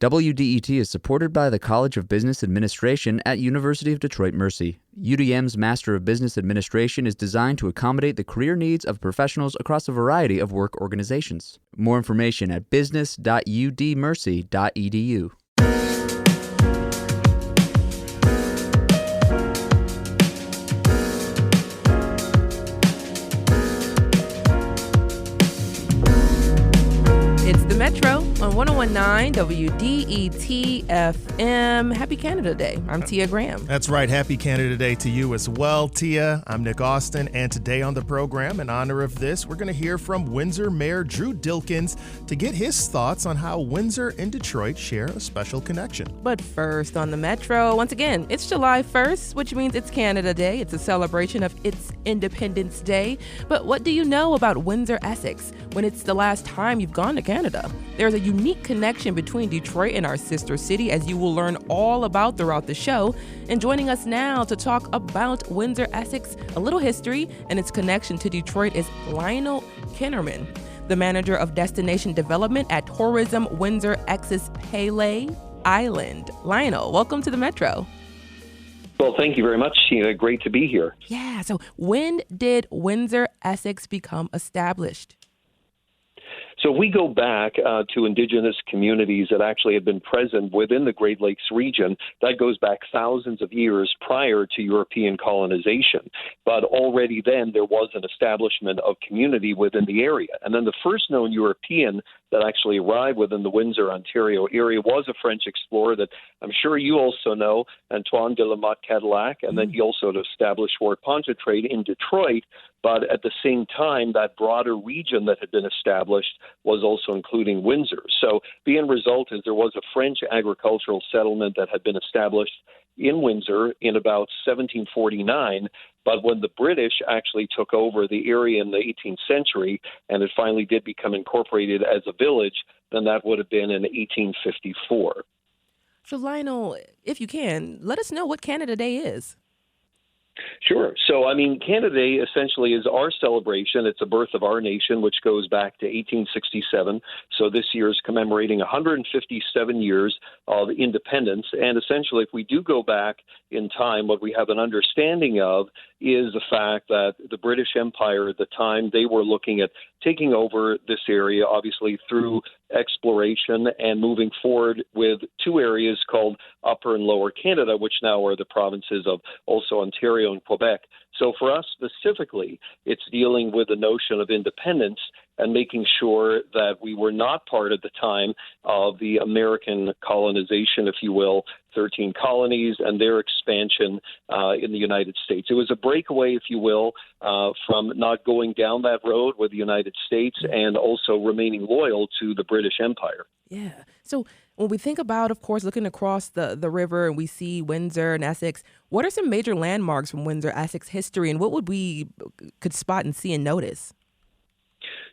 WDET is supported by the College of Business Administration at University of Detroit Mercy. UDM's Master of Business Administration is designed to accommodate the career needs of professionals across a variety of work organizations. More information at business.udmercy.edu. Metro on 101.9 WDET FM. Happy Canada Day. I'm Tia Graham. That's right. Happy Canada Day to you as well, Tia. I'm Nick Austin, and today on the program, in honor of this, we're going to hear from Windsor Mayor Drew Dilkins to get his thoughts on how Windsor and Detroit share a special connection. But first on the Metro, once again, it's July 1st, which means it's Canada Day. It's a celebration of its Independence Day. But what do you know about Windsor, Essex, when it's the last time you've gone to Canada? There's a unique connection between Detroit and our sister city, as you will learn all about throughout the show. And joining us now to talk about Windsor, Essex, a little history, and its connection to Detroit is Lionel Kinnerman, the manager of destination development at Tourism Windsor Essex Pele Island. Lionel, welcome to the Metro. Well, thank you very much. Great to be here. Yeah, so when did Windsor, Essex become established? So if we go back to indigenous communities that actually have been present within the Great Lakes region, that goes back thousands of years prior to European colonization. But already then there was an establishment of community within the area. And then the first known European that actually arrived within the Windsor, Ontario area was a French explorer that I'm sure you also know, Antoine de la Motte Cadillac. And then he also established Fort Pontchartrain in Detroit. But at the same time, that broader region that had been established was also including Windsor. So the end result is there was a French agricultural settlement that had been established in Windsor in about 1749. But when the British actually took over the area in the 18th century and it finally did become incorporated as a village, then that would have been in 1854. So Lionel, if you can, let us know what Canada Day is. Sure. So, Canada Day essentially is our celebration. It's the birth of our nation, which goes back to 1867. So this year is commemorating 157 years of independence. And essentially, if we do go back in time, what we have an understanding of is the fact that the British Empire at the time, they were looking at taking over this area, obviously through exploration and moving forward with two areas called Upper and Lower Canada, which now are the provinces of also Ontario and Quebec. So for us specifically, it's dealing with the notion of independence and making sure that we were not part at the time of the American colonization, if you will, 13 colonies and their expansion in the United States. It was a breakaway, if you will, from not going down that road with the United States and also remaining loyal to the British Empire. Yeah. So when we think about, of course, looking across the river and we see Windsor and Essex, what are some major landmarks from Windsor, Essex history, and what would we could spot and see and notice?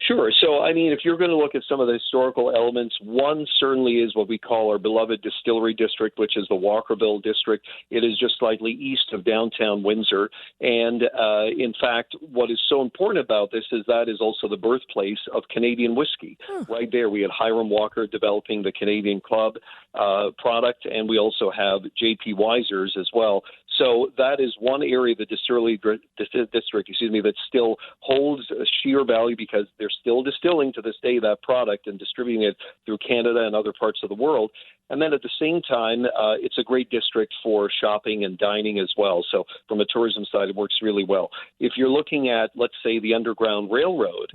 Sure. So, if you're going to look at some of the historical elements, one certainly is what we call our beloved distillery district, which is the Walkerville district. It is just slightly east of downtown Windsor. And in fact, what is so important about this is that is also the birthplace of Canadian whiskey. Right there, we had Hiram Walker developing the Canadian Club product, and we also have J.P. Weiser's as well. So that is one area of the distillery district, that still holds a sheer value because they're still distilling to this day that product and distributing it through Canada and other parts of the world. And then at the same time, it's a great district for shopping and dining as well. So from a tourism side, it works really well. If you're looking at, let's say, the Underground Railroad,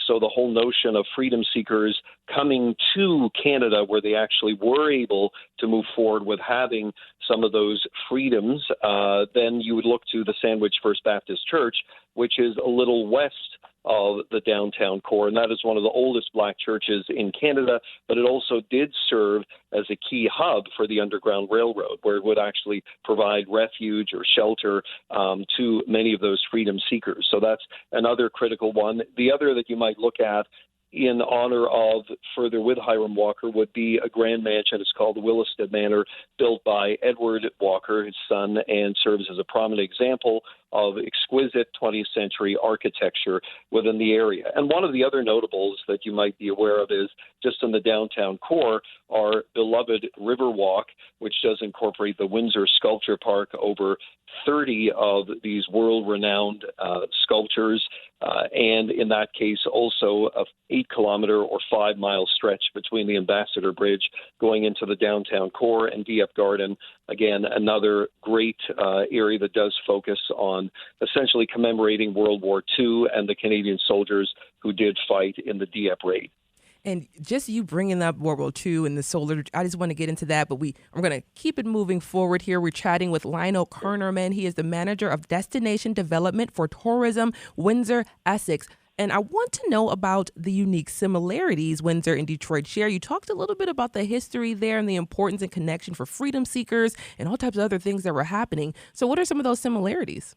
so the whole notion of freedom seekers coming to Canada where they actually were able to move forward with having some of those freedoms, then you would look to the Sandwich First Baptist Church, which is a little west of the downtown core, and that is one of the oldest black churches in Canada, but it also did serve as a key hub for the Underground Railroad, where it would actually provide refuge or shelter to many of those freedom seekers. So that's another critical one. The other that you might look at in honor of further with Hiram Walker would be a grand mansion. It's called the Willisted Manor, built by Edward Walker, his son, and serves as a prominent example of exquisite 20th century architecture within the area. And one of the other notables that you might be aware of is just in the downtown core, our beloved Riverwalk, which does incorporate the Windsor Sculpture Park, over 30 of these world-renowned sculptures, and in that case also a 8-kilometer or 5-mile stretch between the Ambassador Bridge going into the downtown core and Dieppe Garden. Again, another great area that does focus on essentially commemorating World War II and the Canadian soldiers who did fight in the Dieppe raid. And just you bringing up World War II and the solar, I just want to get into that, but I'm going to keep it moving forward here. We're chatting with Lionel Kernerman. He is the manager of Destination Development for Tourism, Windsor, Essex. And I want to know about the unique similarities Windsor and Detroit share. You talked a little bit about the history there and the importance and connection for freedom seekers and all types of other things that were happening. So what are some of those similarities?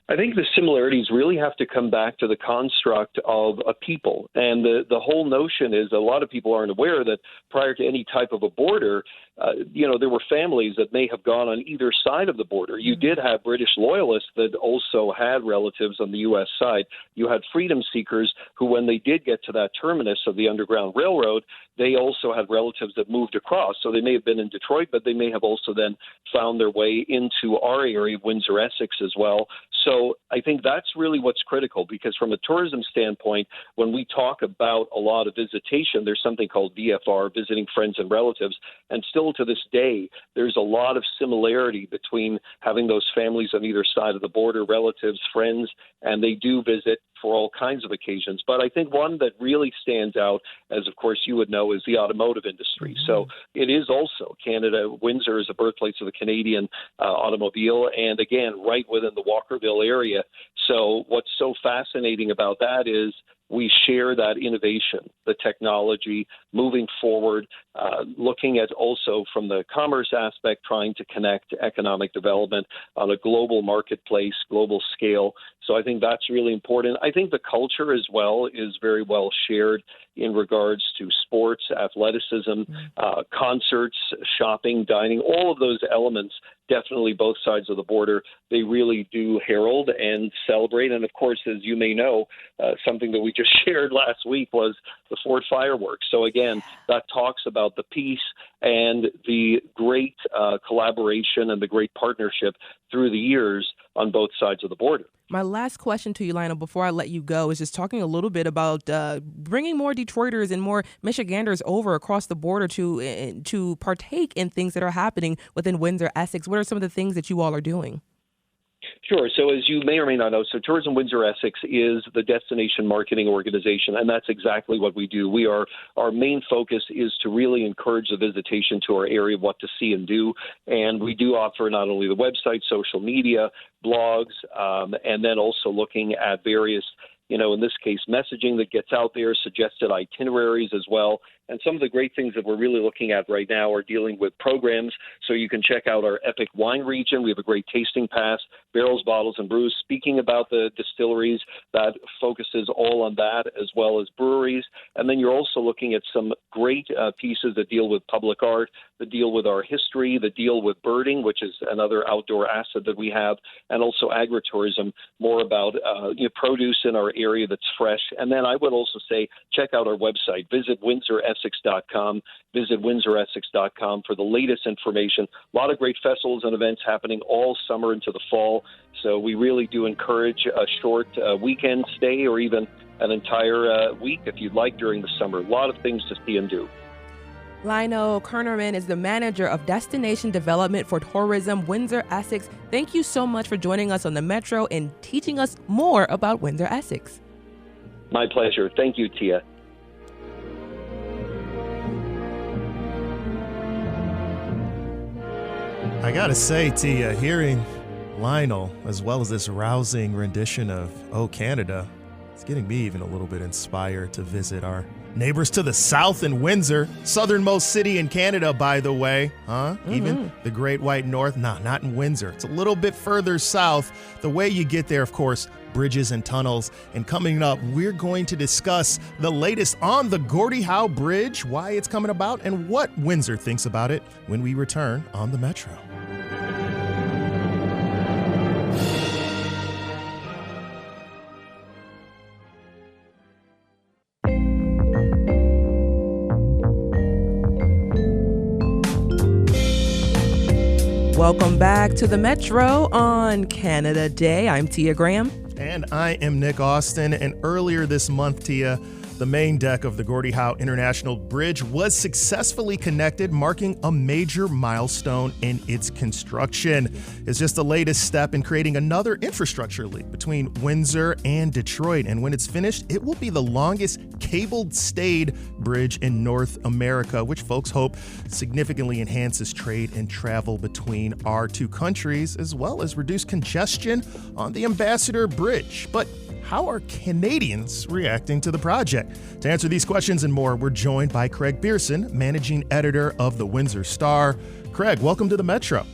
I think the similarities really have to come back to the construct of a people. And the whole notion is a lot of people aren't aware that prior to any type of a border, there were families that may have gone on either side of the border. You did have British loyalists that also had relatives on the U.S. side. You had freedom seekers who, when they did get to that terminus of the Underground Railroad, they also had relatives that moved across. So they may have been in Detroit, but they may have also then found their way into our area of Windsor, Essex as well. So I think that's really what's critical, because from a tourism standpoint, when we talk about a lot of visitation, there's something called VFR, visiting friends and relatives. And still to this day, there's a lot of similarity between having those families on either side of the border, relatives, friends, and they do visit for all kinds of occasions. But I think one that really stands out, as of course you would know, is the automotive industry. Mm-hmm. So it is also Canada. Windsor is the birthplace of the Canadian automobile, and again, right within the Walkerville area. So what's so fascinating about that is we share that innovation, the technology, moving forward, looking at also from the commerce aspect, trying to connect economic development on a global marketplace, global scale. So I think that's really important. I think the culture as well is very well shared in regards to sports, athleticism, concerts, shopping, dining, all of those elements. Definitely both sides of the border, they really do herald and celebrate. And of course, as you may know, something that we just shared last week was the Fort fireworks. So again, that talks about the peace and the great collaboration and the great partnership through the years on both sides of the border. My last question to you, Lionel, before I let you go, is just talking a little bit about bringing more Detroiters and more Michiganders over across the border to partake in things that are happening within Windsor, Essex. What are some of the things that you all are doing? Sure. So as you may or may not know, so Tourism Windsor Essex is the destination marketing organization, and that's exactly what we do. Our main focus is to really encourage the visitation to our area of what to see and do, and we do offer not only the website, social media, blogs, and then also looking at various, in this case, messaging that gets out there, suggested itineraries as well. And some of the great things that we're really looking at right now are dealing with programs. So you can check out our Epic Wine Region. We have a great tasting pass, barrels, bottles, and brews. Speaking about the distilleries, that focuses all on that, as well as breweries. And then you're also looking at some great pieces that deal with public art, that deal with our history, that deal with birding, which is another outdoor asset that we have, and also agritourism, more about produce in our area that's fresh. And then I would also say, check out our website, visit WindsorEssex.com, visit WindsorEssex.com for the latest information. A lot of great festivals and events happening all summer into the fall. So we really do encourage a short weekend stay or even an entire week if you'd like during the summer. A lot of things to see and do. Lionel Kernerman is the manager of Destination Development for Tourism, Windsor, Essex. Thank you so much for joining us on the Metro and teaching us more about Windsor, Essex. My pleasure. Thank you, Tia. I gotta say, Tia, hearing Lionel, as well as this rousing rendition of Oh Canada, it's getting me even a little bit inspired to visit our neighbors to the south in Windsor, southernmost city in Canada, by the way. Mm-hmm. Even the Great White North? Nah, not in Windsor. It's a little bit further south. The way you get there, of course, bridges and tunnels. And coming up, we're going to discuss the latest on the Gordie Howe Bridge, why it's coming about, and what Windsor thinks about it, when we return on the Metro. My last question to you, Lionel, before I let you go, is just talking a little bit about bringing more Detroiters and more Michiganders over across the border to partake in things that are happening within Windsor, Essex. What are some of the things that you all are doing? I gotta say, Tia, hearing Lionel, as well as this rousing rendition of Oh Canada, it's getting me even a little bit inspired to visit our neighbors to the south in Windsor, Welcome back to the Metro on Canada Day. I'm Tia Graham. And I am Nick Austin. And earlier this month, Tia, the main deck of the Gordie Howe International Bridge was successfully connected, marking a major milestone in its construction. It's just the latest step in creating another infrastructure link between Windsor and Detroit. And when it's finished, it will be the longest cabled-stayed bridge in North America, which folks hope significantly enhances trade and travel between our two countries, as well as reduce congestion on the Ambassador Bridge. But how are Canadians reacting to the project? To answer these questions and more, we're joined by Craig Pearson, managing editor of the Windsor Star. Craig, welcome to the Metro.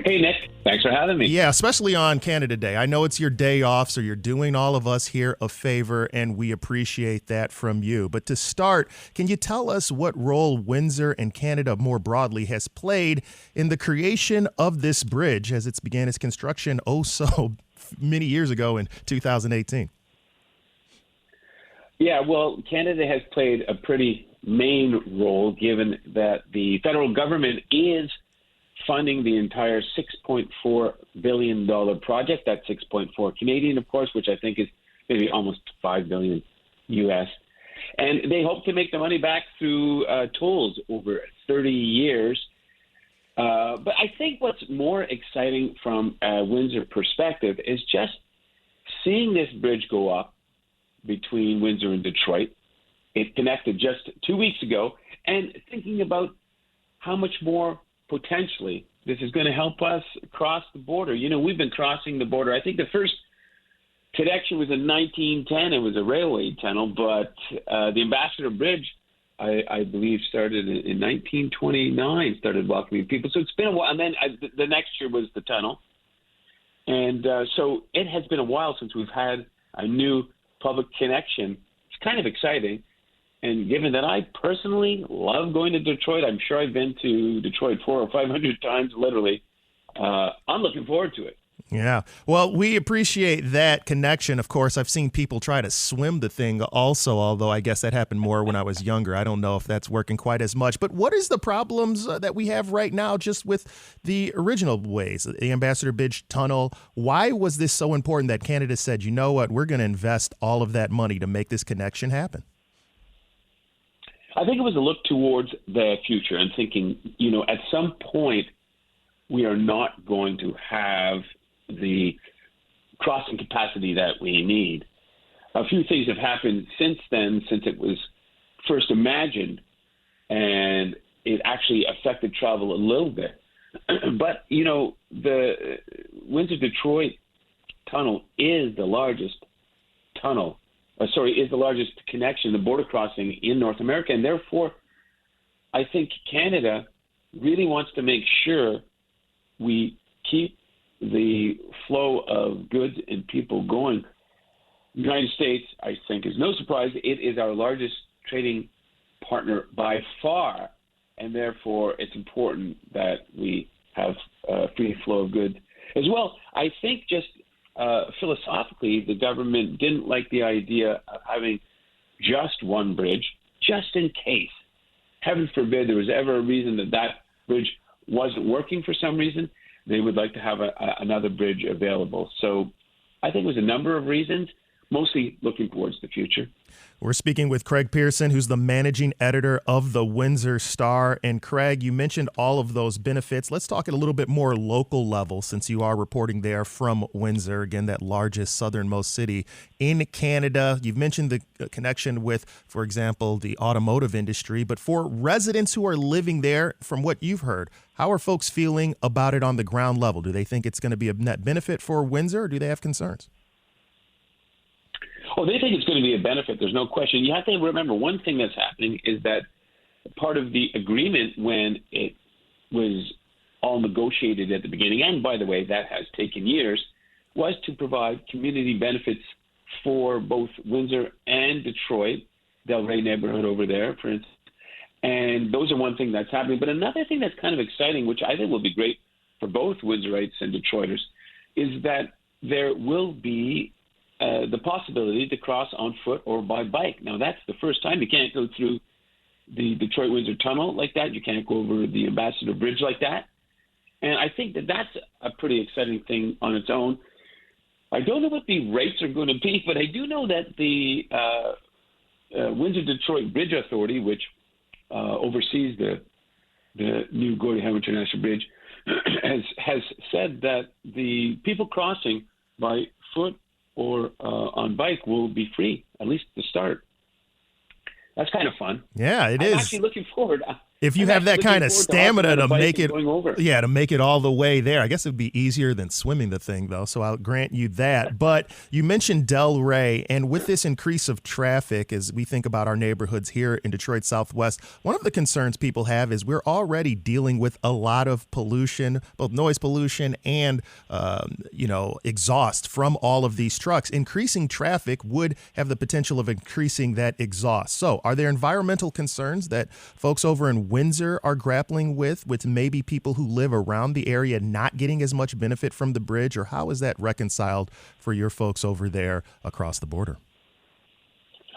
Hey, Nick. Thanks for having me. Yeah, especially on Canada Day. I know it's your day off, so you're doing all of us here a favor, and we appreciate that from you. But to start, can you tell us what role Windsor and Canada more broadly has played in the creation of this bridge as it began its construction so many years ago in 2018? Yeah, well, Canada has played a pretty main role given that the federal government is funding the entire $6.4 billion project. That's 6.4 Canadian, of course, which I think is maybe almost $5 billion US. And they hope to make the money back through tolls over 30 years. But I think what's more exciting from a Windsor perspective is just seeing this bridge go up between Windsor and Detroit. It connected just 2 weeks ago, and thinking about how much more potentially this is going to help us cross the border. You know, we've been crossing the border. I think the first connection was in 1910. It was a railway tunnel, but the Ambassador Bridge, I believe, started in 1929, started welcoming people. So it's been a while. And then the next year was the tunnel. And so it has been a while since we've had a new public connection. It's kind of exciting. And given that I personally love going to Detroit, I'm sure I've been to Detroit 400 or 500 times, literally. I'm looking forward to it. Yeah. Well, we appreciate that connection. Of course, I've seen people try to swim the thing also, although I guess that happened more when I was younger. I don't know if that's working quite as much. But what is the problems that we have right now just with the original ways, the Ambassador Bridge Tunnel? Why was this so important that Canada said, you know what, we're going to invest all of that money to make this connection happen? I think it was a look towards the future and thinking, you know, at some point we are not going to have the crossing capacity that we need. A few things have happened since then, since it was first imagined, and it actually affected travel a little bit. But, you know, the Windsor-Detroit tunnel is the largest is the largest connection, the border crossing in North America. And therefore, I think Canada really wants to make sure we keep the flow of goods and people going. The United States, I think, is no surprise. It is our largest trading partner by far. And therefore, it's important that we have a free flow of goods as well. I think just philosophically, the government didn't like the idea of having just one bridge, just in case, heaven forbid, there was ever a reason that bridge wasn't working for some reason. They would like to have another bridge available. So I think it was a number of reasons, mostly looking towards the future. We're speaking with Craig Pearson, who's the managing editor of the Windsor Star. And Craig, you mentioned all of those benefits. Let's talk at a little bit more local level, since you are reporting there from Windsor, again, that largest southernmost city in Canada. You've mentioned the connection with, for example, the automotive industry. But for residents who are living there, from what you've heard, how are folks feeling about it on the ground level? Do they think it's going to be a net benefit for Windsor, or do they have concerns? Oh, they think it's going to be a benefit. There's no question. You have to remember one thing that's happening is that part of the agreement when it was all negotiated at the beginning, and by the way, that has taken years, was to provide community benefits for both Windsor and Detroit, Delray neighborhood over there, for instance. And those are one thing that's happening. But another thing that's kind of exciting, which I think will be great for both Windsorites and Detroiters, is that there will be the possibility to cross on foot or by bike. Now, that's the first time. You can't go through the Detroit-Windsor Tunnel like that. You can't go over the Ambassador Bridge like that. And I think that that's a pretty exciting thing on its own. I don't know what the rates are going to be, but I do know that the Windsor-Detroit Bridge Authority, which oversees the new Gordie Howe International Bridge, has said that the people crossing by foot or on bike will be free, at least to start. That's kind of fun. Yeah, it I'm is. actually looking forward. If you have that kind of stamina to make it, to make it all the way there. I guess it'd be easier than swimming the thing, though, so I'll grant you that. But you mentioned Delray, and with this increase of traffic, as we think about our neighborhoods here in Detroit Southwest, one of the concerns people have is we're already dealing with a lot of pollution, both noise pollution and, exhaust from all of these trucks. Increasing traffic would have the potential of increasing that exhaust. So are there environmental concerns that folks over in Windsor are grappling with maybe people who live around the area not getting as much benefit from the bridge, or how is that reconciled for your folks over there across the border?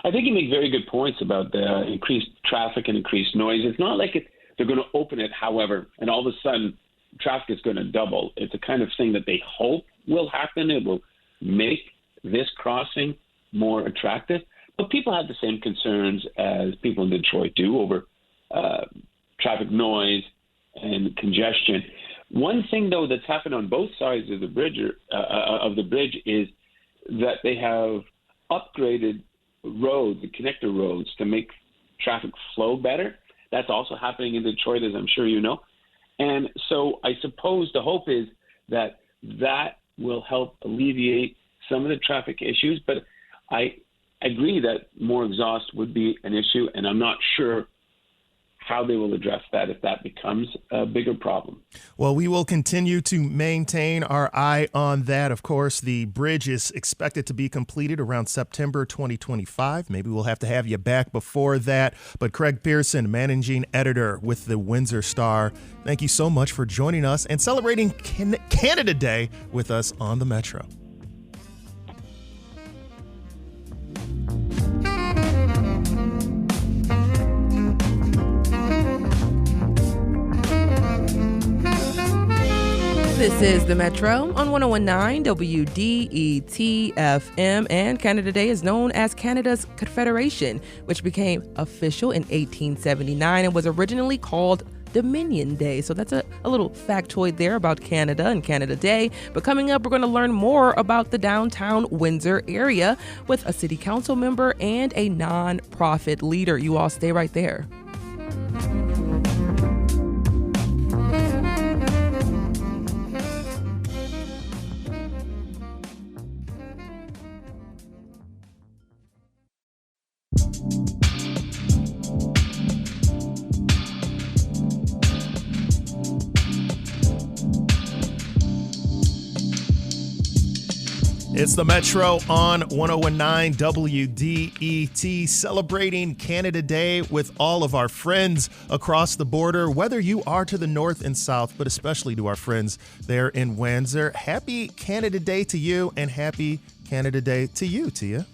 I think you make very good points about the increased traffic and increased noise. It's not like they're going to open it, however, and all of a sudden traffic is going to double. It's a kind of thing that they hope will happen. It will make this crossing more attractive. But people have the same concerns as people in Detroit do over traffic noise and congestion. One thing, though, that's happened on both sides of the bridge is that they have upgraded roads, the connector roads, to make traffic flow better. That's also happening in Detroit, as I'm sure you know. And so I suppose the hope is that will help alleviate some of the traffic issues. But I agree that more exhaust would be an issue, and I'm not sure how they will address that if that becomes a bigger problem. Well, we will continue to maintain our eye on that. Of course, the bridge is expected to be completed around September 2025. Maybe we'll have to have you back before that. But Craig Pearson, managing editor with the Windsor Star, thank you so much for joining us and celebrating Canada Day with us on the Metro. This is the Metro on 101.9 WDET FM, and Canada Day is known as Canada's Confederation, which became official in 1879 and was originally called Dominion Day. So that's a little factoid there about Canada and Canada Day. But coming up, we're going to learn more about the downtown Windsor area with a city council member and a nonprofit leader. You all stay right there. It's the Metro on 101.9 WDET, celebrating Canada Day with all of our friends across the border, whether you are to the north and south, but especially to our friends there in Windsor. Happy Canada Day to you, and happy Canada Day to you, Tia.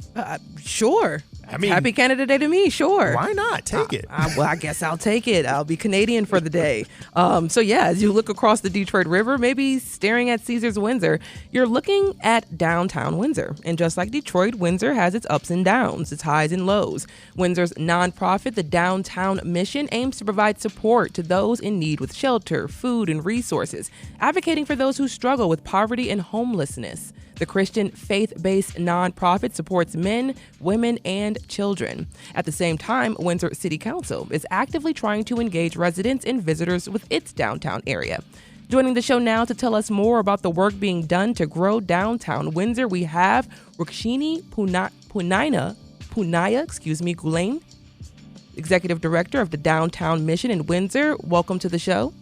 Sure. I mean, happy Canada Day to me, sure. Why not? Take it. Well, I guess I'll take it. I'll be Canadian for the day. So yeah, as you look across the Detroit River, maybe staring at Caesars Windsor, you're looking at downtown Windsor. And just like Detroit, Windsor has its ups and downs, its highs and lows. Windsor's nonprofit, the Downtown Mission, aims to provide support to those in need with shelter, food, and resources, advocating for those who struggle with poverty and homelessness. The Christian faith-based nonprofit supports men, women, and children. At the same time, Windsor City Council is actively trying to engage residents and visitors with its downtown area. Joining the show now to tell us more about the work being done to grow downtown Windsor, we have Rukshini Punaya, Gulain, Executive Director of the Downtown Mission in Windsor. Welcome to the show.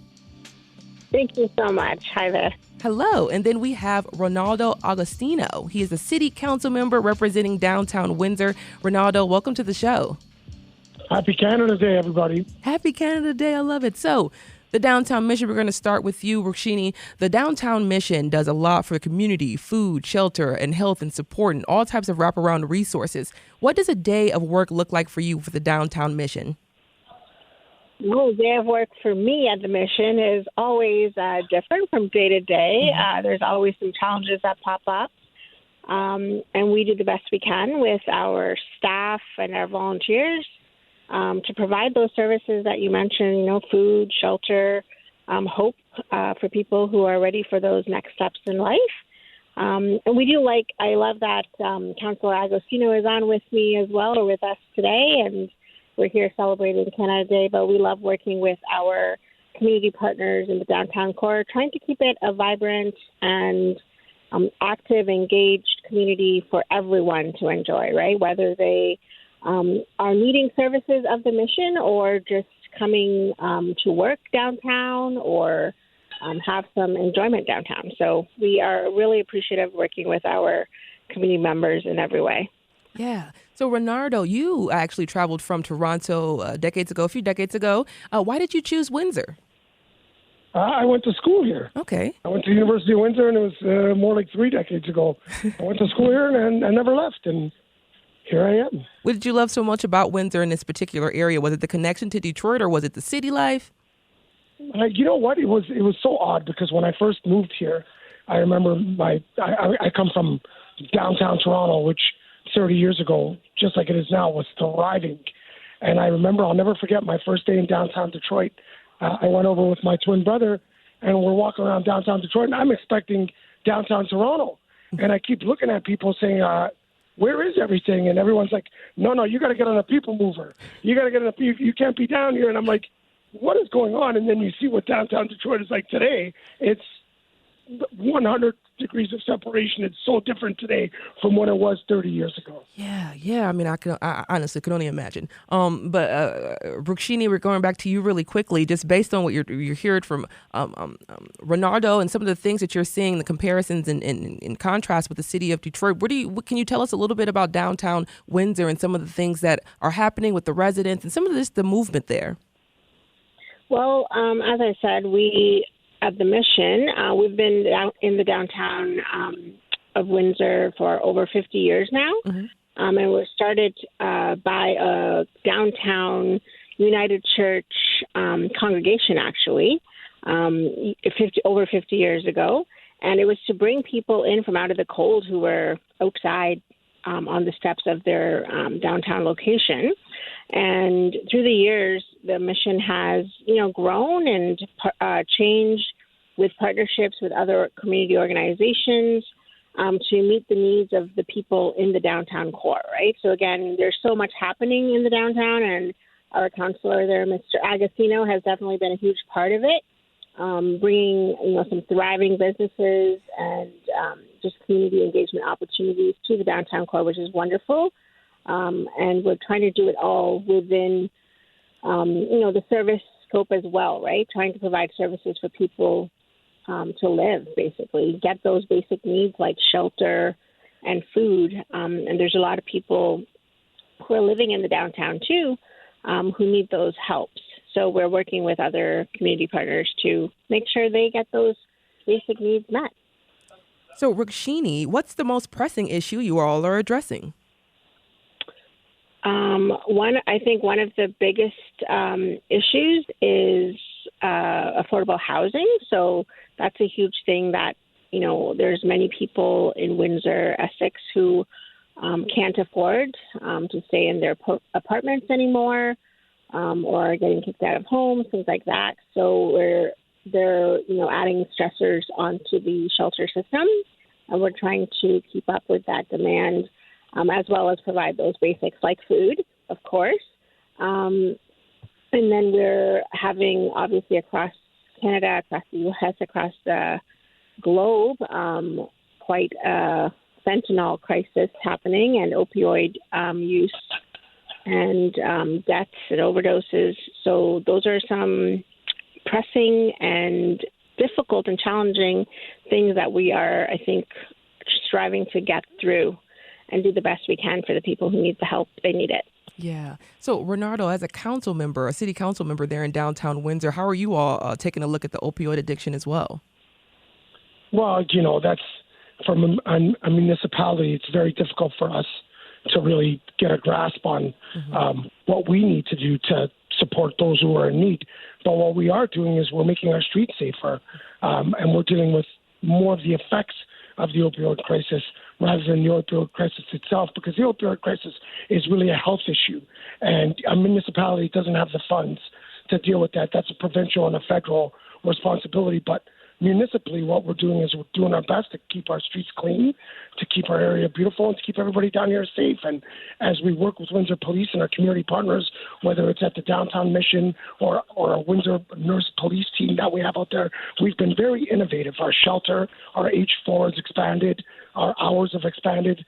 Thank you so much. Hi there. Hello. And then we have Ronaldo Agostino. He is a city council member representing downtown Windsor. Ronaldo, welcome to the show. Happy Canada Day, everybody. Happy Canada Day. I love it. So the Downtown Mission, we're going to start with you, Rukshini. The Downtown Mission does a lot for the community, food, shelter, and health and support, and all types of wraparound resources. What does a day of work look like for you for the Downtown Mission? No, day of work for me at the mission is always different from day to day. There's always some challenges that pop up. And we do the best we can with our staff and our volunteers to provide those services that you mentioned, food, shelter, hope for people who are ready for those next steps in life. And we do I love that Councillor Agostino is on with me as well, or with us today, and we're here celebrating Canada Day, but we love working with our community partners in the downtown core, trying to keep it a vibrant and active, engaged community for everyone to enjoy, right? Whether they are needing services of the mission or just coming to work downtown or have some enjoyment downtown. So we are really appreciative of working with our community members in every way. Yeah. So, Renardo, you actually traveled from Toronto a few decades ago. Why did you choose Windsor? I went to school here. Okay. I went to the University of Windsor, and it was more like 3 decades ago. I went to school here, and I never left, and here I am. What did you love so much about Windsor in this particular area? Was it the connection to Detroit, or was it the city life? You know what? It was so odd because when I first moved here, I remember I come from downtown Toronto, which 30 years ago, just like it is now, was thriving. And I remember, I'll never forget my first day in downtown Detroit. I went over with my twin brother, and we're walking around downtown Detroit, and I'm expecting downtown Toronto. And I keep looking at people saying, where is everything? And everyone's like, no, you got to get on a people mover. You got to get on you can't be down here. And I'm like, what is going on? And then you see what downtown Detroit is like today. It's 100 degrees of separation. It's so different today from what it was 30 years ago. Yeah. I mean, I honestly could only imagine. But Rukshini, we're going back to you really quickly, just based on what you're hearing from Renardo and some of the things that you're seeing, the comparisons in contrast with the city of Detroit. Can you tell us a little bit about downtown Windsor and some of the things that are happening with the residents and some of the movement there? Well, as I said, we at the mission, we've been in the downtown of Windsor for over 50 years now. And we were started by a downtown United Church congregation, actually, over 50 years ago. And it was to bring people in from out of the cold who were outside on the steps of their downtown location. And through the years, the mission has, grown and changed with partnerships with other community organizations to meet the needs of the people in the downtown core, right? So again, there's so much happening in the downtown, and our counselor there, Mr. Agostino, has definitely been a huge part of it, bringing, some thriving businesses and just community engagement opportunities to the downtown core, which is wonderful. And we're trying to do it all within, the service scope as well, right? Trying to provide services for people to live, basically, get those basic needs like shelter and food. And there's a lot of people who are living in the downtown, too, who need those helps. So we're working with other community partners to make sure they get those basic needs met. So, Rukshini, what's the most pressing issue you all are addressing? One of the biggest issues is affordable housing. So that's a huge thing that, there's many people in Windsor, Essex, who can't afford to stay in their apartments anymore or are getting kicked out of homes, things like that. So they're adding stressors onto the shelter system, and we're trying to keep up with that demand, as well as provide those basics like food, of course. And then we're having, obviously, across Canada, across the U.S., across the globe, quite a fentanyl crisis happening and opioid use and deaths and overdoses. So those are some pressing and difficult and challenging things that we are, I think, striving to get through and do the best we can for the people who need the help. They need it. Yeah. So, Renardo, as a city council member there in downtown Windsor, how are you all taking a look at the opioid addiction as well? Well, that's from a municipality. It's very difficult for us to really get a grasp on what we need to do to support those who are in need. But what we are doing is we're making our streets safer, and we're dealing with more of the effects of the opioid crisis rather than the opioid crisis itself, because the opioid crisis is really a health issue, and a municipality doesn't have the funds to deal with that. That's a provincial and a federal responsibility. But municipally, what we're doing is we're doing our best to keep our streets clean, to keep our area beautiful, and to keep everybody down here safe. And as we work with Windsor Police and our community partners, whether it's at the downtown mission or a Windsor nurse police team that we have out there, we've been very innovative. Our shelter, our H4 has expanded, our hours have expanded.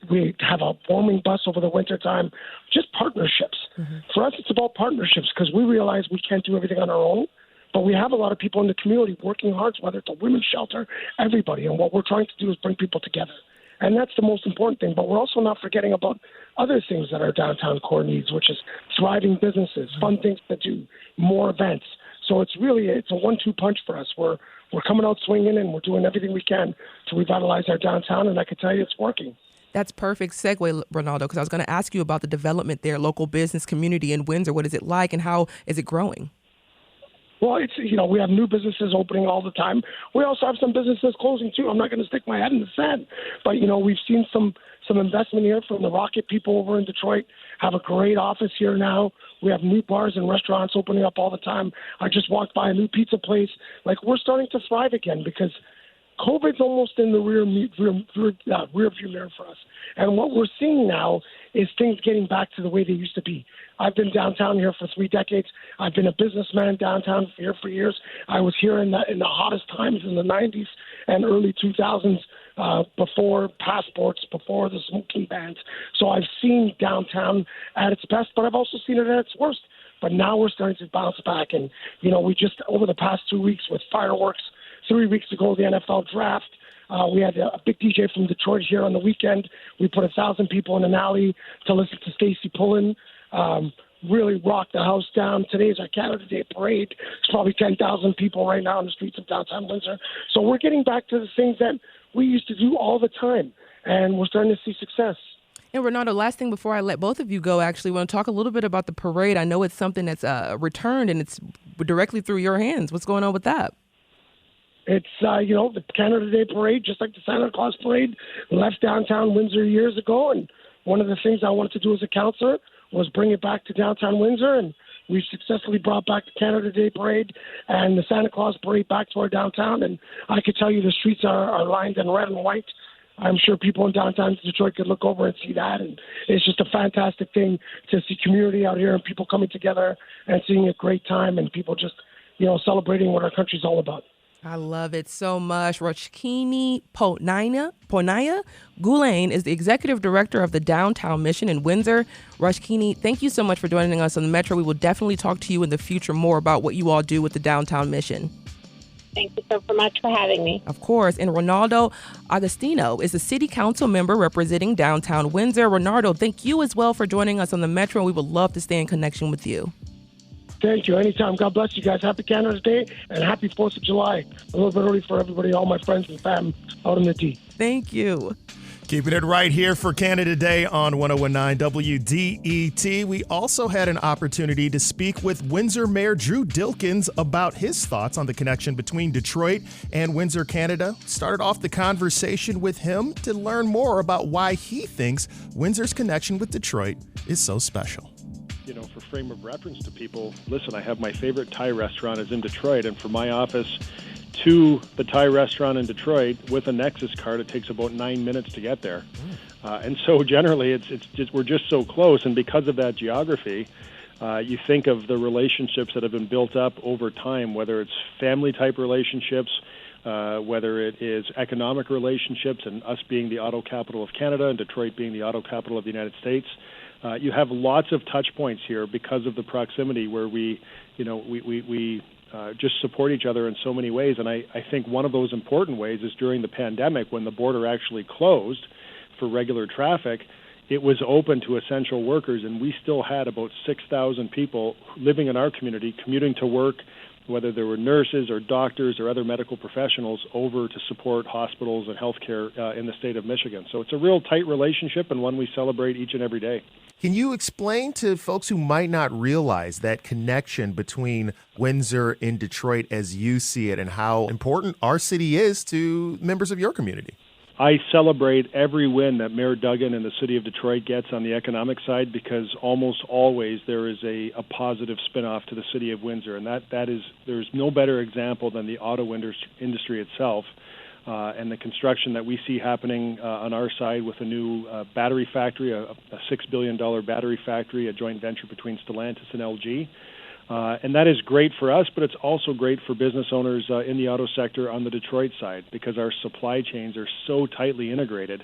We have a warming bus over the winter time, just partnerships. Mm-hmm. For us, it's about partnerships because we realize we can't do everything on our own. But we have a lot of people in the community working hard, whether it's a women's shelter, everybody. And what we're trying to do is bring people together. And that's the most important thing. But we're also not forgetting about other things that our downtown core needs, which is thriving businesses, fun things to do, more events. So it's a 1-2 punch for us. We're coming out swinging, and we're doing everything we can to revitalize our downtown. And I can tell you it's working. That's perfect segue, Ronaldo, because I was going to ask you about the development there, local business community in Windsor. What is it like and how is it growing? Well, we have new businesses opening all the time. We also have some businesses closing too. I'm not going to stick my head in the sand, but we've seen some investment here from the Rocket people over in Detroit. Have a great office here now. We have new bars and restaurants opening up all the time. I just walked by a new pizza place. We're starting to thrive again because COVID's almost in the rear view mirror for us. And what we're seeing now is things getting back to the way they used to be. I've been downtown here for 3 decades. I've been a businessman downtown here for years. I was here in the hottest times in the 90s and early 2000s, before passports, before the smoking bans. So I've seen downtown at its best, but I've also seen it at its worst. But now we're starting to bounce back. And, we just, over the past 2 weeks with fireworks, 3 weeks ago, the NFL draft, we had a big DJ from Detroit here on the weekend. We put 1,000 people in an alley to listen to Stacey Pullen. Really rocked the house down. Today's our Canada Day parade. There's probably 10,000 people right now on the streets of downtown Windsor. So we're getting back to the things that we used to do all the time, and we're starting to see success. And Ronaldo, last thing before I let both of you go, actually, I want to talk a little bit about the parade. I know it's something that's returned, and it's directly through your hands. What's going on with that? It's, the Canada Day parade, just like the Santa Claus parade, left downtown Windsor years ago. And one of the things I wanted to do as a councillor was bring it back to downtown Windsor. And we've successfully brought back the Canada Day parade and the Santa Claus parade back to our downtown. And I could tell you the streets are lined in red and white. I'm sure people in downtown Detroit could look over and see that. And it's just a fantastic thing to see community out here and people coming together and seeing a great time and people just, celebrating what our country's all about. I love it so much. Roshkini Ponaya Gulain is the executive director of the Downtown Mission in Windsor. Roshkini, thank you so much for joining us on the Metro. We will definitely talk to you in the future more about what you all do with the Downtown Mission. Thank you so much for having me. Of course. And Ronaldo Agostino is a city council member representing downtown Windsor. Ronaldo, thank you as well for joining us on the Metro. We would love to stay in connection with you. Thank you. Anytime. God bless you guys. Happy Canada Day and happy 4th of July. A little bit early for everybody, all my friends and fam out in the D. Thank you. Keeping it right here for Canada Day on 1019 WDET. We also had an opportunity to speak with Windsor Mayor Drew Dilkens about his thoughts on the connection between Detroit and Windsor, Canada. Started off the conversation with him to learn more about why he thinks Windsor's connection with Detroit is so special. For frame of reference to people, listen, I have my favorite Thai restaurant is in Detroit, and from my office to the Thai restaurant in Detroit with a Nexus card, it takes about 9 minutes to get there. And so generally, it's just we're just so close, and because of that geography, you think of the relationships that have been built up over time, whether it's family-type relationships, whether it is economic relationships, and us being the auto capital of Canada and Detroit being the auto capital of the United States. You have lots of touch points here because of the proximity where we just support each other in so many ways. And I think one of those important ways is during the pandemic when the border actually closed for regular traffic, it was open to essential workers, and we still had about 6,000 people living in our community, commuting to work whether there were nurses or doctors or other medical professionals, over to support hospitals and healthcare in the state of Michigan. So it's a real tight relationship and one we celebrate each and every day. Can you explain to folks who might not realize that connection between Windsor and Detroit as you see it and how important our city is to members of your community? I celebrate every win that Mayor Duggan and the city of Detroit gets on the economic side, because almost always there is a positive spinoff to the city of Windsor, and there's no better example than the auto industry itself. And the construction that we see happening on our side with a new battery factory, a $6 billion battery factory, a joint venture between Stellantis and LG. And that is great for us, but it's also great for business owners in the auto sector on the Detroit side, because our supply chains are so tightly integrated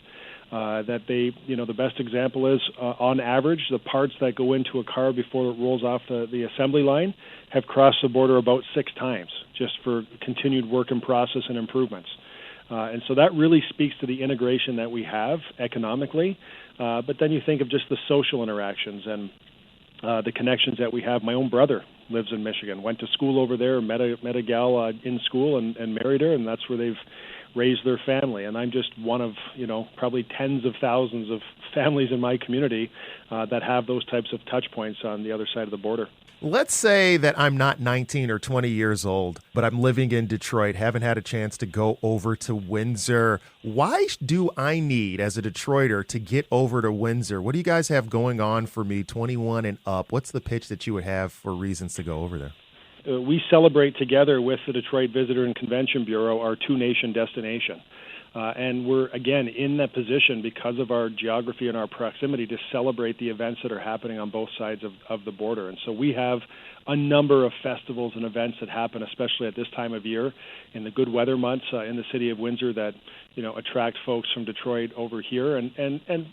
that the best example is, on average, the parts that go into a car before it rolls off the assembly line have crossed the border about 6 times, just for continued work in process and improvements. And so that really speaks to the integration that we have economically. But then you think of just the social interactions and the connections that we have. My own brother lives in Michigan, went to school over there, met a gal in school and married her, and that's where they've raised their family. And I'm just one of, probably tens of thousands of families in my community that have those types of touch points on the other side of the border. Let's say that I'm not 19 or 20 years old, but I'm living in Detroit, haven't had a chance to go over to Windsor. Why do I need, as a Detroiter, to get over to Windsor? What do you guys have going on for me, 21 and up? What's the pitch that you would have for reasons to go over there? We celebrate together with the Detroit Visitor and Convention Bureau our two-nation destination. And we're, again, in that position because of our geography and our proximity to celebrate the events that are happening on both sides of the border. And so we have a number of festivals and events that happen, especially at this time of year in the good weather months in the city of Windsor that, attract folks from Detroit over here. And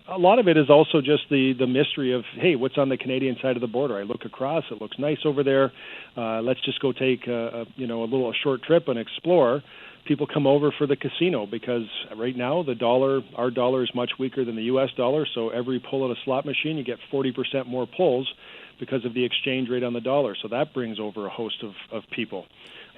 a lot of it is also just the mystery of, hey, what's on the Canadian side of the border? I look across, it looks nice over there. Let's just go take, a short trip and explore. People come over for the casino because right now our dollar is much weaker than the U.S. dollar. So every pull at a slot machine, you get 40% more pulls because of the exchange rate on the dollar. So that brings over a host of people.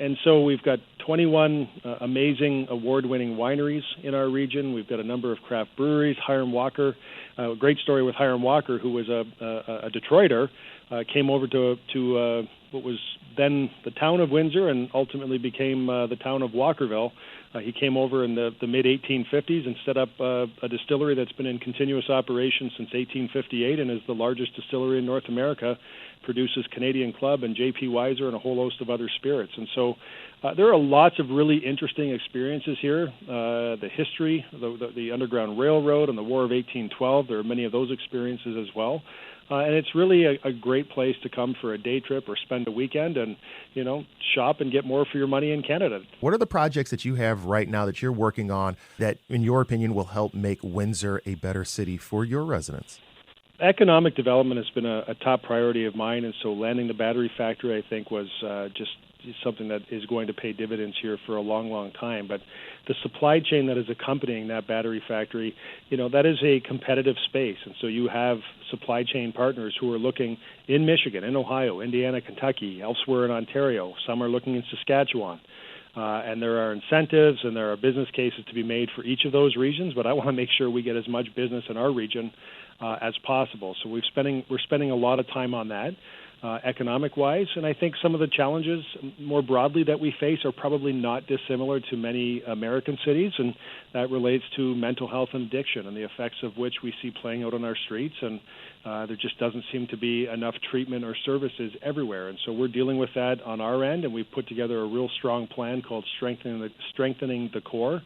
And so we've got 21 amazing award-winning wineries in our region. We've got a number of craft breweries. Hiram Walker, a great story with Hiram Walker, who was a Detroiter, came over to what was then the town of Windsor and ultimately became the town of Walkerville. He came over in the mid-1850s and set up a distillery that's been in continuous operation since 1858 and is the largest distillery in North America, produces Canadian Club and J.P. Weiser and a whole host of other spirits. And so there are lots of really interesting experiences here. The history, the Underground Railroad and the War of 1812, there are many of those experiences as well. And it's really a great place to come for a day trip or spend a weekend and, shop and get more for your money in Canada. What are the projects that you have right now that you're working on that, in your opinion, will help make Windsor a better city for your residents? Economic development has been a top priority of mine, and so landing the battery factory, I think, was just something that is going to pay dividends here for a long, long time. But the supply chain that is accompanying that battery factory, that is a competitive space. And so you have supply chain partners who are looking in Michigan, in Ohio, Indiana, Kentucky, elsewhere in Ontario. Some are looking in Saskatchewan. And there are incentives and there are business cases to be made for each of those regions, but I want to make sure we get as much business in our region as possible. So we're spending a lot of time on that. Economic-wise, and I think some of the challenges more broadly that we face are probably not dissimilar to many American cities, and that relates to mental health and addiction and the effects of which we see playing out on our streets, and there just doesn't seem to be enough treatment or services everywhere. And so we're dealing with that on our end, and we've put together a real strong plan called Strengthening the Core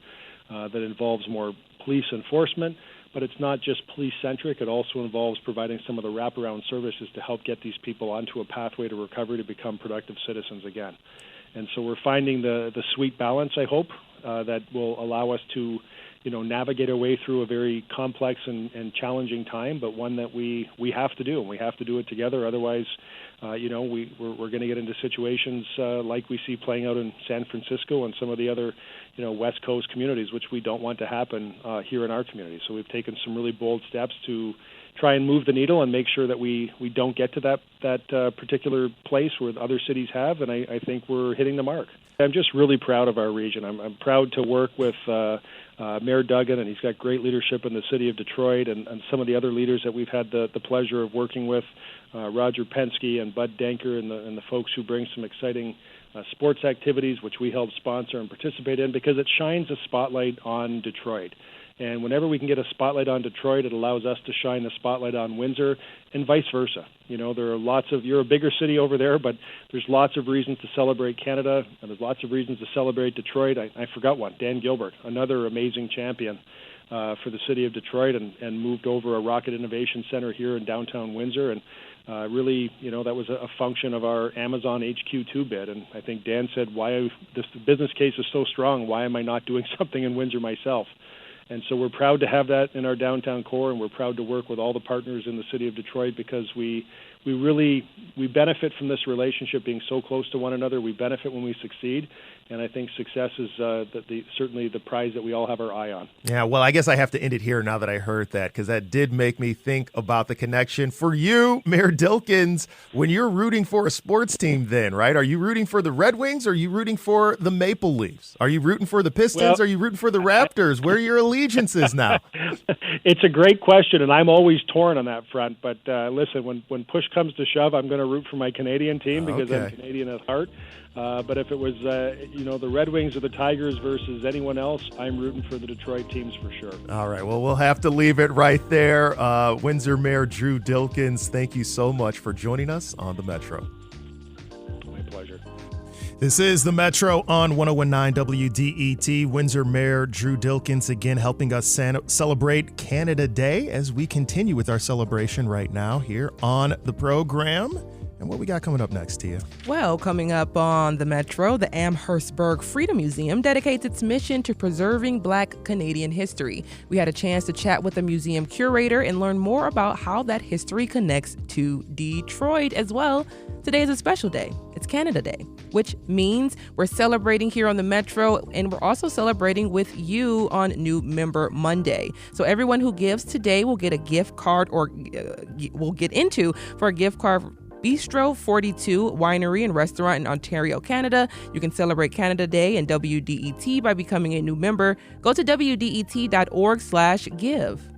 that involves more police enforcement. But it's not just police-centric. It also involves providing some of the wraparound services to help get these people onto a pathway to recovery to become productive citizens again. And so we're finding the sweet balance, I hope, that will allow us to, navigate our way through a very complex and challenging time, but one that we have to do, and we have to do it together. Otherwise, we're going to get into situations like we see playing out in San Francisco and some of the other, West Coast communities, which we don't want to happen here in our community. So we've taken some really bold steps to, try and move the needle and make sure that we don't get to that particular place where other cities have, and I think we're hitting the mark. I'm just really proud of our region. I'm proud to work with Mayor Duggan, and he's got great leadership in the city of Detroit, and some of the other leaders that we've had the pleasure of working with, Roger Penske and Bud Denker, and the folks who bring some exciting sports activities, which we help sponsor and participate in, because it shines a spotlight on Detroit. And whenever we can get a spotlight on Detroit, it allows us to shine the spotlight on Windsor, and vice versa. You know, there are you're a bigger city over there, but there's lots of reasons to celebrate Canada, and there's lots of reasons to celebrate Detroit. I forgot one, Dan Gilbert, another amazing champion for the city of Detroit, and moved over a Rocket Innovation Center here in downtown Windsor, and really, you know, that was a function of our Amazon HQ2 bid. And I think Dan said, this business case is so strong, why am I not doing something in Windsor myself? And so we're proud to have that in our downtown core, and we're proud to work with all the partners in the city of Detroit, because we benefit from this relationship being so close to one another. We benefit when we succeed, and I think success is certainly the prize that we all have our eye on. Yeah, well, I guess I have to end it here now that I heard that, because that did make me think about the connection for you, Mayor Dilkens, when you're rooting for a sports team then, right? Are you rooting for the Red Wings, or are you rooting for the Maple Leafs? Are you rooting for the Pistons? Or are you rooting for the Raptors? Where are your allegiances now? It's a great question, and I'm always torn on that front. But listen, when push comes to shove, I'm going to root for my Canadian team because I'm Canadian at heart. But if it was, the Red Wings or the Tigers versus anyone else, I'm rooting for the Detroit teams for sure. All right. Well, we'll have to leave it right there. Windsor Mayor Drew Dilkens, thank you so much for joining us on the Metro. My pleasure. This is the Metro on 101.9 WDET. Windsor Mayor Drew Dilkens again helping us celebrate Canada Day as we continue with our celebration right now here on the program. And what we got coming up next, Tia? Well, coming up on the Metro, the Amherstburg Freedom Museum dedicates its mission to preserving Black Canadian history. We had a chance to chat with the museum curator and learn more about how that history connects to Detroit as well. Today is a special day. It's Canada Day, which means we're celebrating here on the Metro, and we're also celebrating with you on New Member Monday. So everyone who gives today will get a gift card, or will get into for a gift card Bistro 42 Winery and Restaurant in Ontario, Canada. You can celebrate Canada Day and WDET by becoming a new member. Go to WDET.org/give.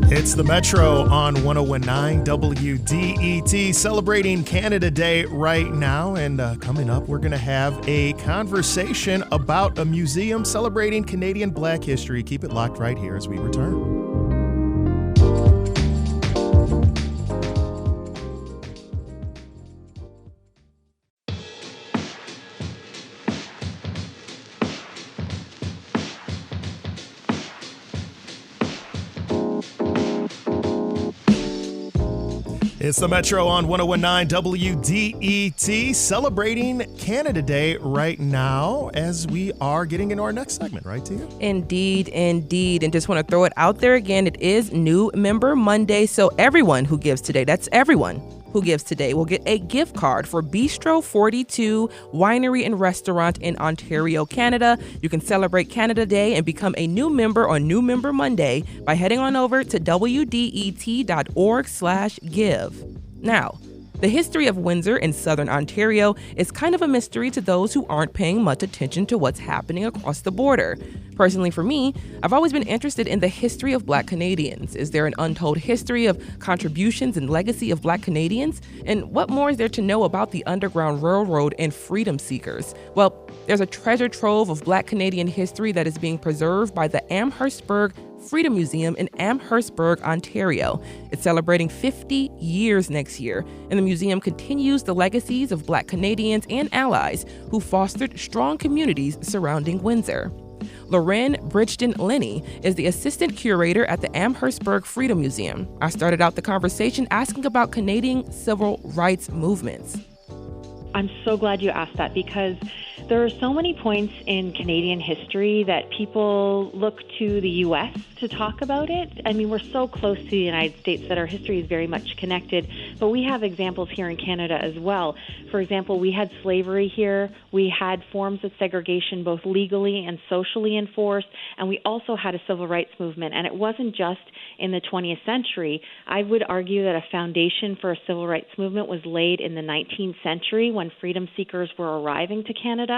It's the Metro on 101.9 WDET, celebrating Canada Day right now. And coming up, we're going to have a conversation about a museum celebrating Canadian Black history. Keep it locked right here as we return. It's the Metro on 101.9 WDET, celebrating Canada Day right now as we are getting into our next segment, right, Tia? Indeed, indeed. And just want to throw it out there again, it is New Member Monday, so everyone who gives today, that's everyone who gives today, will get a gift card for Bistro 42 Winery and Restaurant in Ontario, Canada. You can celebrate Canada Day and become a new member on New Member Monday by heading on over to WDET.org/give. Now, the history of Windsor in southern Ontario is kind of a mystery to those who aren't paying much attention to what's happening across the border. Personally, for me, I've always been interested in the history of Black Canadians. Is there an untold history of contributions and legacy of Black Canadians? And what more is there to know about the Underground Railroad and freedom seekers? Well, there's a treasure trove of Black Canadian history that is being preserved by the Amherstburg Freedom Museum in Amherstburg, Ontario. It's celebrating 50 years next year, and the museum continues the legacies of Black Canadians and allies who fostered strong communities surrounding Windsor. Loren Bridgeton-Lenny is the assistant curator at the Amherstburg Freedom Museum. I started out the conversation asking about Canadian civil rights movements. I'm so glad you asked that, because There are so many points in Canadian history that people look to the U.S. to talk about it. I mean, we're so close to the United States that our history is very much connected, but we have examples here in Canada as well. For example, we had slavery here. We had forms of segregation both legally and socially enforced, and we also had a civil rights movement. And it wasn't just in the 20th century. I would argue that a foundation for a civil rights movement was laid in the 19th century when freedom seekers were arriving to Canada.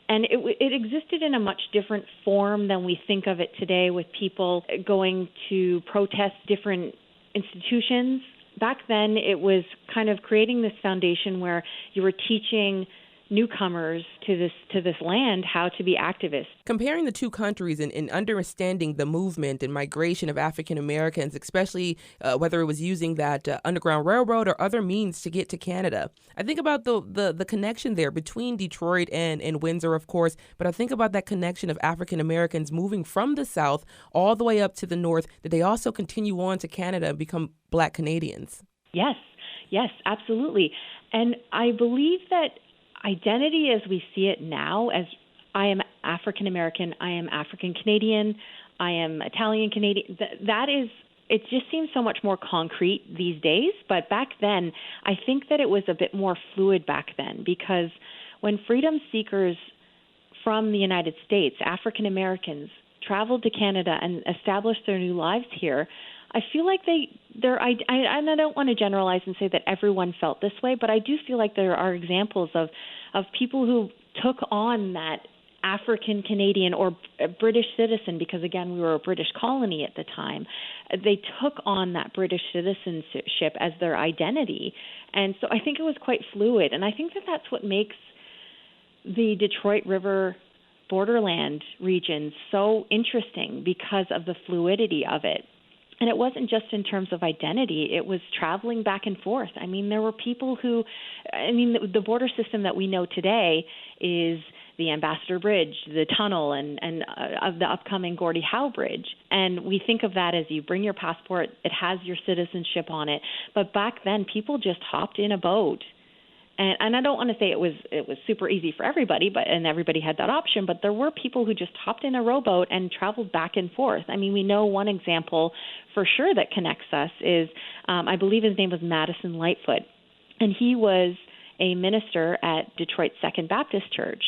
And it existed in a much different form than we think of it today, with people going to protest different institutions. Back then, it was kind of creating this foundation where you were teaching newcomers to this land how to be activists. Comparing the two countries and understanding the movement and migration of African Americans, especially whether it was using that Underground Railroad or other means to get to Canada, I think about the connection there between Detroit and Windsor, of course, but I think about that connection of African Americans moving from the South all the way up to the North. Did they also continue on to Canada and become Black Canadians? Yes, absolutely. And I believe that identity as we see it now, as I am African American, I am African Canadian, I am Italian Canadian, that is, it just seems so much more concrete these days. But back then, I think that it was a bit more fluid back then, because when freedom seekers from the United States, African Americans, traveled to Canada and established their new lives here, I feel like and I don't want to generalize and say that everyone felt this way, but I do feel like there are examples of people who took on that African Canadian or British citizen, because again, we were a British colony at the time. They took on that British citizenship as their identity. And so I think it was quite fluid. And I think that that's what makes the Detroit River borderland region so interesting, because of the fluidity of it. And it wasn't just in terms of identity. It was traveling back and forth. I mean, there were people the border system that we know today is the Ambassador Bridge, the tunnel, and of the upcoming Gordie Howe Bridge. And we think of that as you bring your passport, it has your citizenship on it. But back then, people just hopped in a boat. And I don't want to say it was super easy for everybody, and everybody had that option, but there were people who just hopped in a rowboat and traveled back and forth. I mean, we know one example for sure that connects us is, I believe his name was Madison Lightfoot, and he was a minister at Detroit's Second Baptist Church.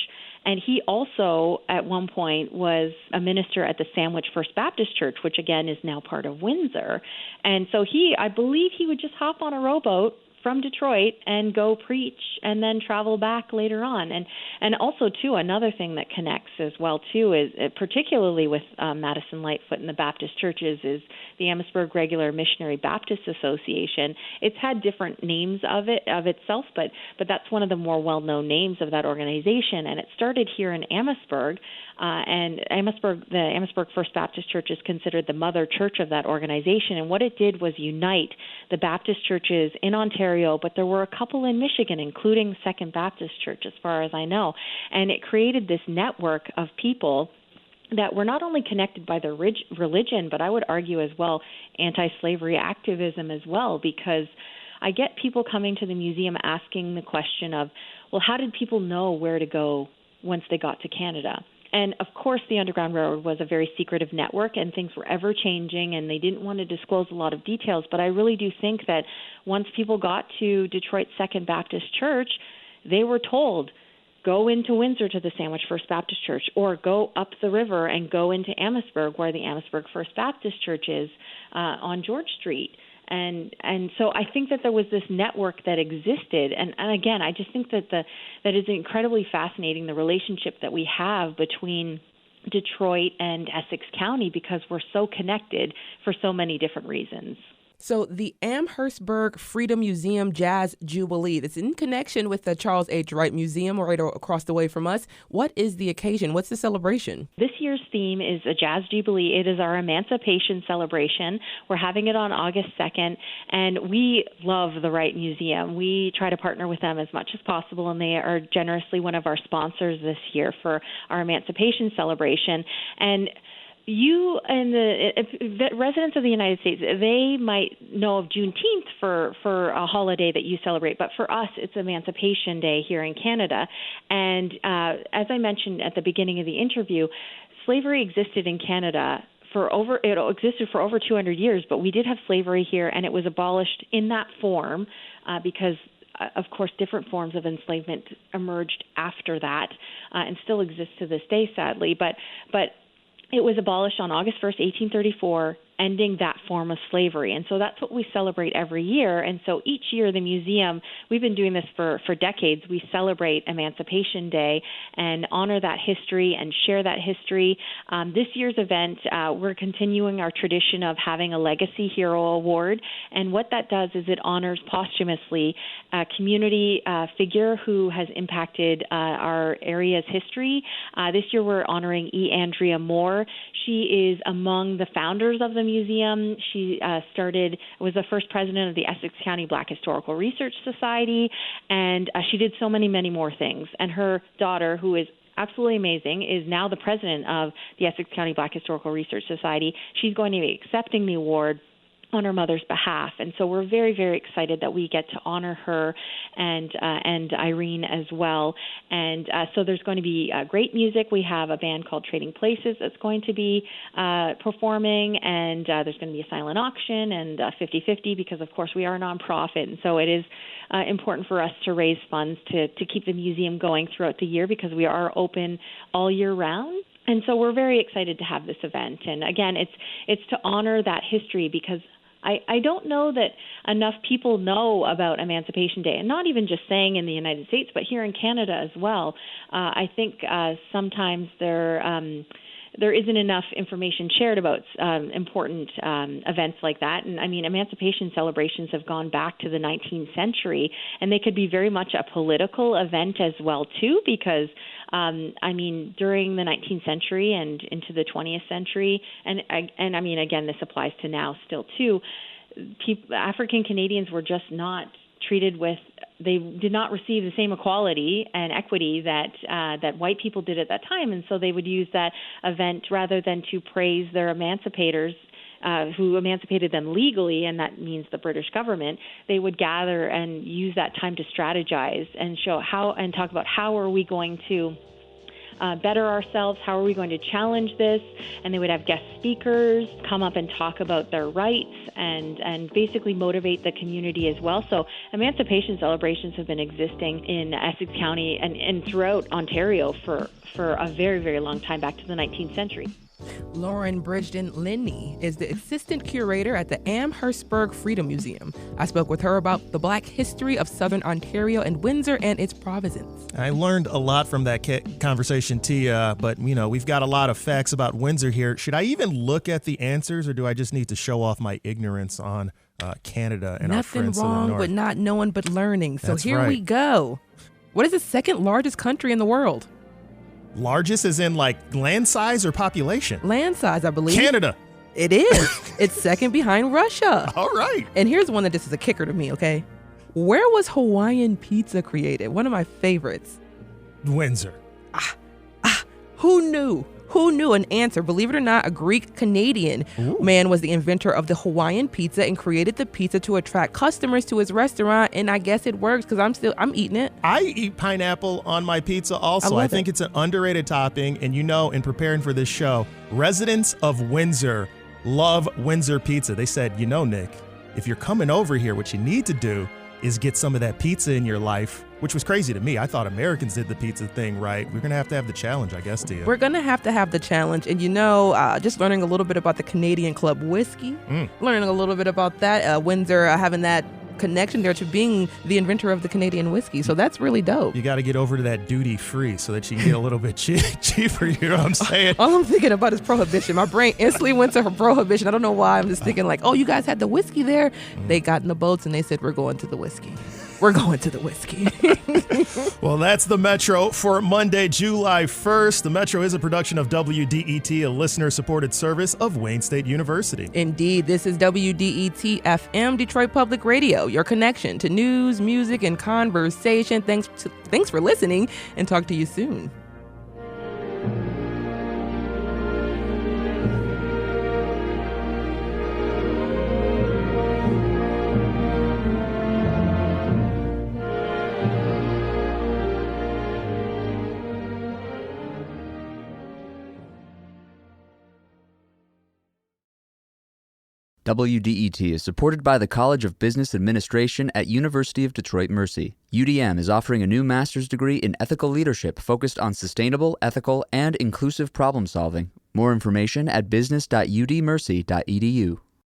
And he also, at one point, was a minister at the Sandwich First Baptist Church, which, again, is now part of Windsor. And so I believe he would just hop on a rowboat from Detroit and go preach and then travel back later on. And also, too, another thing that connects as well, too, is particularly with Madison Lightfoot and the Baptist churches, is the Amherstburg Regular Missionary Baptist Association. It's had different names of itself, but that's one of the more well-known names of that organization. And it started here in Amherstburg. And the Amherstburg First Baptist Church is considered the mother church of that organization. And what it did was unite the Baptist churches in Ontario, but there were a couple in Michigan, including Second Baptist Church, as far as I know. And it created this network of people that were not only connected by their religion, but I would argue as well anti-slavery activism as well, because I get people coming to the museum asking the question of, well, how did people know where to go once they got to Canada? And, of course, the Underground Railroad was a very secretive network, and things were ever-changing, and they didn't want to disclose a lot of details. But I really do think that once people got to Detroit's Second Baptist Church, they were told, go into Windsor to the Sandwich First Baptist Church, or go up the river and go into Amherstburg, where the Amherstburg First Baptist Church is on George Street. And so I think that there was this network that existed. And again, I just think that that is incredibly fascinating, the relationship that we have between Detroit and Essex County, because we're so connected for so many different reasons. So the Amherstburg Freedom Museum Jazz Jubilee, it's in connection with the Charles H. Wright Museum right across the way from us. What is the occasion? What's the celebration? This year's theme is a Jazz Jubilee. It is our emancipation celebration. We're having it on August 2nd, and we love the Wright Museum. We try to partner with them as much as possible, and they are generously one of our sponsors this year for our emancipation celebration. And you and the residents of the United States, they might know of Juneteenth for a holiday that you celebrate, but for us, it's Emancipation Day here in Canada. And as I mentioned at the beginning of the interview, slavery existed in Canada it existed for over 200 years, but we did have slavery here, and it was abolished in that form because, of course, different forms of enslavement emerged after that and still exist to this day, sadly. But it was abolished on August 1st, 1834, ending that form of slavery. And so that's what we celebrate every year. And so each year, the museum, we've been doing this for decades, we celebrate Emancipation Day and honor that history and share that history. This year's event, we're continuing our tradition of having a Legacy Hero Award. And what that does is it honors posthumously a community figure who has impacted our area's history. This year, we're honoring E. Andrea Moore. She is among the founders of the museum. She was the first president of the Essex County Black Historical Research Society, and she did so many, many more things. And her daughter, who is absolutely amazing, is now the president of the Essex County Black Historical Research Society. She's going to be accepting the award on her mother's behalf. And so we're very, very excited that we get to honor her and Irene as well. And so there's going to be great music. We have a band called Trading Places that's going to be performing, and there's going to be a silent auction and 50-50 because, of course, we are a nonprofit. And so it is important for us to raise funds to keep the museum going throughout the year because we are open all year round. And so we're very excited to have this event. And again, it's to honor that history because I don't know that enough people know about Emancipation Day, and not even just saying in the United States, but here in Canada as well. I think sometimes there isn't enough information shared about important events like that. And I mean, emancipation celebrations have gone back to the 19th century, and they could be very much a political event as well, too, because I mean, during the 19th century and into the 20th century, and I mean, again, this applies to now still too, African Canadians were just not treated with, they did not receive the same equality and equity that white people did at that time. And so they would use that event rather than to praise their emancipators who emancipated them legally, and that means the British government. They would gather and use that time to strategize and show how, and talk about how are we going to better ourselves, how are we going to challenge this, and they would have guest speakers come up and talk about their rights and basically motivate the community as well. So emancipation celebrations have been existing in Essex County and throughout Ontario for a very, very long time, back to the 19th century. Lauren Bridgeton-Linney is the assistant curator at the Amherstburg Freedom Museum. I spoke with her about the Black history of Southern Ontario and Windsor and its provinces. I learned a lot from that conversation, Tia, but, we've got a lot of facts about Windsor here. Should I even look at the answers, or do I just need to show off my ignorance on Canada and our friends to the north? Nothing wrong with not knowing but learning. So That's here right. we go. What is the second largest country in the world? Largest as in like land size or population? Land size, I believe. Canada. It is. It's second behind Russia. All right. And here's one that just is a kicker to me, okay? Where was Hawaiian pizza created? One of my favorites. Windsor. Who knew? Who knew? An answer. Believe it or not, a Greek-Canadian man was the inventor of the Hawaiian pizza and created the pizza to attract customers to his restaurant. And I guess it works because I'm eating it. I eat pineapple on my pizza also. I think it's an underrated topping. And in preparing for this show, residents of Windsor love Windsor pizza. They said, Nick, if you're coming over here, what you need to do is get some of that pizza in your life, which was crazy to me. I thought Americans did the pizza thing right. We're going to have the challenge, I guess, Tia. We're going to have the challenge. And just learning a little bit about the Canadian Club whiskey, learning a little bit about that, Windsor having that connection there to being the inventor of the Canadian whiskey. So that's really dope. You got to get over to that duty free so that you can get a little bit cheaper. You know what I'm saying? All I'm thinking about is prohibition. My brain instantly went to prohibition. I don't know why. I'm just thinking like, oh, you guys had the whiskey there. They got in the boats and they said, we're going to the whiskey. We're going to the whiskey. Well, that's the Metro for Monday, July 1st. The Metro is a production of WDET, a listener-supported service of Wayne State University. Indeed, this is WDET FM, Detroit Public Radio, your connection to news, music, and conversation. Thanks for listening, and talk to you soon. WDET is supported by the College of Business Administration at University of Detroit Mercy. UDM is offering a new master's degree in ethical leadership focused on sustainable, ethical, and inclusive problem solving. More information at business.udmercy.edu.